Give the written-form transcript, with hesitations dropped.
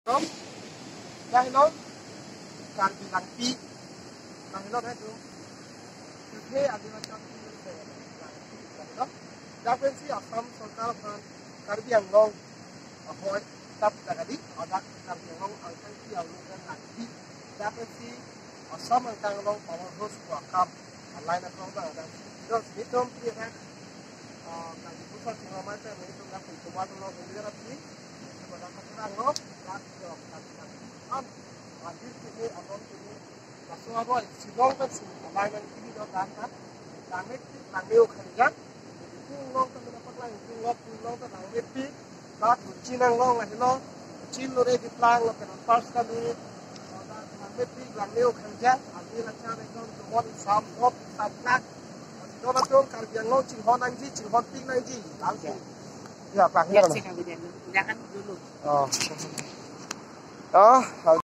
Đúng. Đây nó càng bị lặng pi, lặng nó thấy không? Thế anh đi cho tôi lặng đó. Đã quên si ở trong số cao hơn, cái biển ngon, ở hồi tập là cái đi, ở đó làm biển ngon ở trong kia ở luôn lặng pi. Đã quên si ở trong anh đang ngon bảo hồ sủa cam, ở lại là không bằng đang đó biết không biết ha? Cái gì cũng có tiếng nói mà mình cũng đã cùng cùng nhau nó cũng rất là thích. Mà nó cũng đang ngốc, đang được làm ini abang ini masuk apa sidang kan alignment ini do dan langeu kerja itu long kan dapat lang itu long kan langeu pi lat cinang long lah no cin lo di plan lo kan pas kami langeu pi langeu kerja abi la cara itu buat sam nak do na tu kerja long cin hon anji cin hon ping anji langsung ya pak ya jangan dulu oh